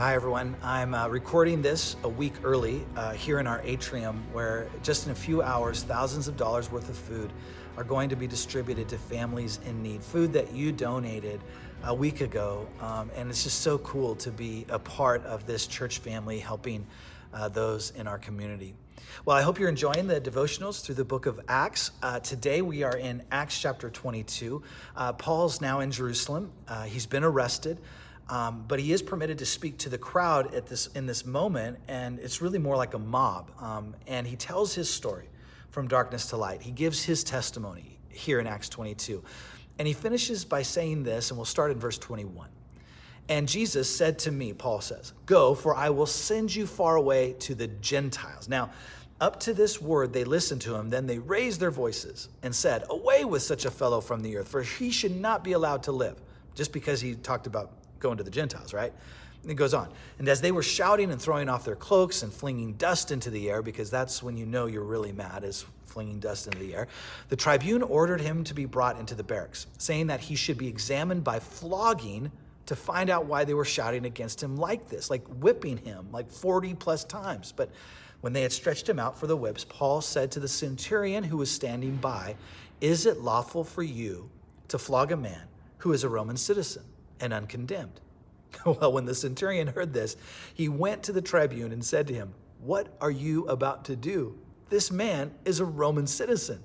Hi, everyone. I'm recording this a week early here in our atrium, where just in a few hours, thousands of dollars worth of food are going to be distributed to families in need. Food that you donated a week ago. And it's just so cool to be a part of this church family helping those in our community. Well, I hope you're enjoying the devotionals through the book of Acts. Today we are in Acts chapter 22. Paul's now in Jerusalem. He's been arrested. But he is permitted to speak to the crowd in this moment, and it's really more like a mob. And he tells his story from darkness to light. He gives his testimony here in Acts 22. And he finishes by saying this, and we'll start in verse 21. And Jesus said to me, Paul says, "Go, for I will send you far away to the Gentiles." Now, up to this word, they listened to him. Then they raised their voices and said, "Away with such a fellow from the earth, for he should not be allowed to live." Just because he talked about going to the Gentiles, right? And it goes on. And as they were shouting and throwing off their cloaks and flinging dust into the air, because that's when you know you're really mad, is flinging dust into the air, the tribune ordered him to be brought into the barracks, saying that he should be examined by flogging to find out why they were shouting against him like this, like whipping him like 40 plus times. But when they had stretched him out for the whips, Paul said to the centurion who was standing by, "Is it lawful for you to flog a man who is a Roman citizen and uncondemned?" Well, when the centurion heard this, he went to the tribune and said to him, "What are you about to do? This man is a Roman citizen."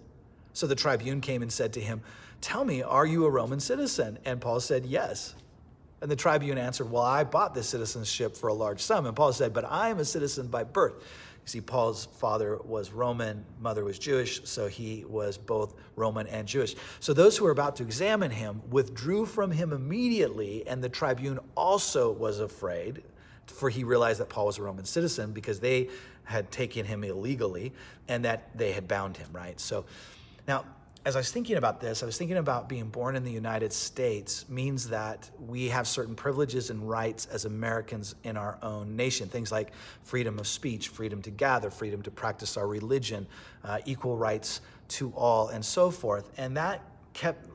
So the tribune came and said to him, "Tell me, are you a Roman citizen?" And Paul said, "Yes." And the tribune answered, "Well, I bought this citizenship for a large sum." And Paul said, "But I am a citizen by birth." You see, Paul's father was Roman, mother was Jewish, so he was both Roman and Jewish. So those who were about to examine him withdrew from him immediately, and the tribune also was afraid, for he realized that Paul was a Roman citizen because they had taken him illegally and that they had bound him, right? So now, as I was thinking about this, I was thinking about being born in the United States means that we have certain privileges and rights as Americans in our own nation. Things like freedom of speech, freedom to gather, freedom to practice our religion, equal rights to all, and so forth. And that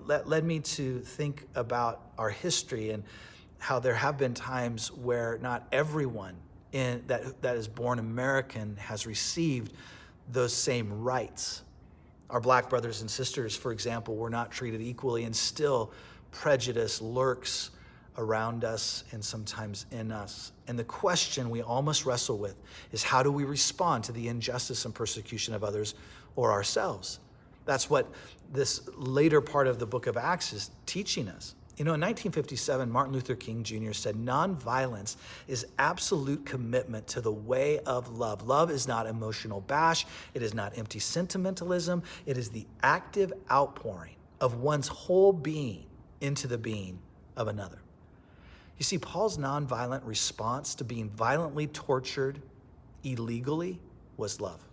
led me to think about our history and how there have been times where not everyone that is born American has received those same rights. Our black brothers and sisters, for example, were not treated equally, and still prejudice lurks around us and sometimes in us. And the question we all must wrestle with is, how do we respond to the injustice and persecution of others or ourselves? That's what this later part of the book of Acts is teaching us. You know, in 1957, Martin Luther King Jr. said, "Nonviolence is absolute commitment to the way of love. Love is not emotional bash. It is not empty sentimentalism. It is the active outpouring of one's whole being into the being of another." You see, Paul's nonviolent response to being violently tortured illegally was love.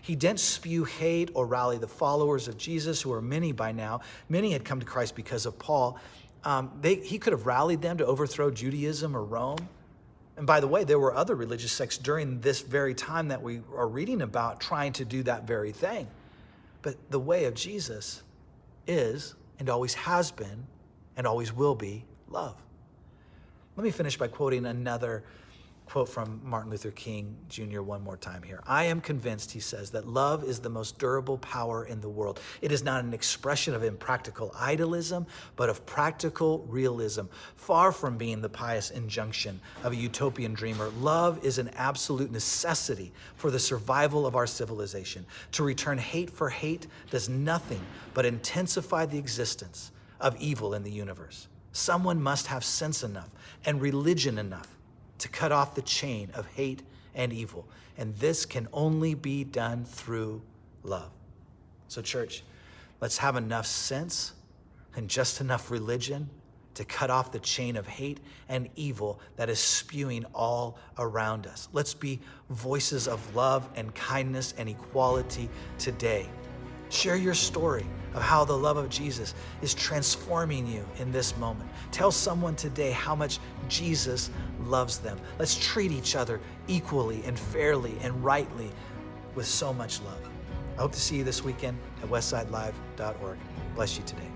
He didn't spew hate or rally the followers of Jesus, who are many by now. Many had come to Christ because of Paul. He could have rallied them to overthrow Judaism or Rome. And by the way, there were other religious sects during this very time that we are reading about trying to do that very thing. But the way of Jesus is, and always has been, and always will be, love. Let me finish by quoting another quote from Martin Luther King Jr. one more time here. "I am convinced," he says, "that love is the most durable power in the world. It is not an expression of impractical idealism, but of practical realism. Far from being the pious injunction of a utopian dreamer, love is an absolute necessity for the survival of our civilization. To return hate for hate does nothing but intensify the existence of evil in the universe. Someone must have sense enough and religion enough to cut off the chain of hate and evil. And this can only be done through love." So church, let's have enough sense and just enough religion to cut off the chain of hate and evil that is spewing all around us. Let's be voices of love and kindness and equality today. Share your story of how the love of Jesus is transforming you in this moment. Tell someone today how much Jesus loves them. Let's treat each other equally and fairly and rightly with so much love. I hope to see you this weekend at westsidelive.org. Bless you today.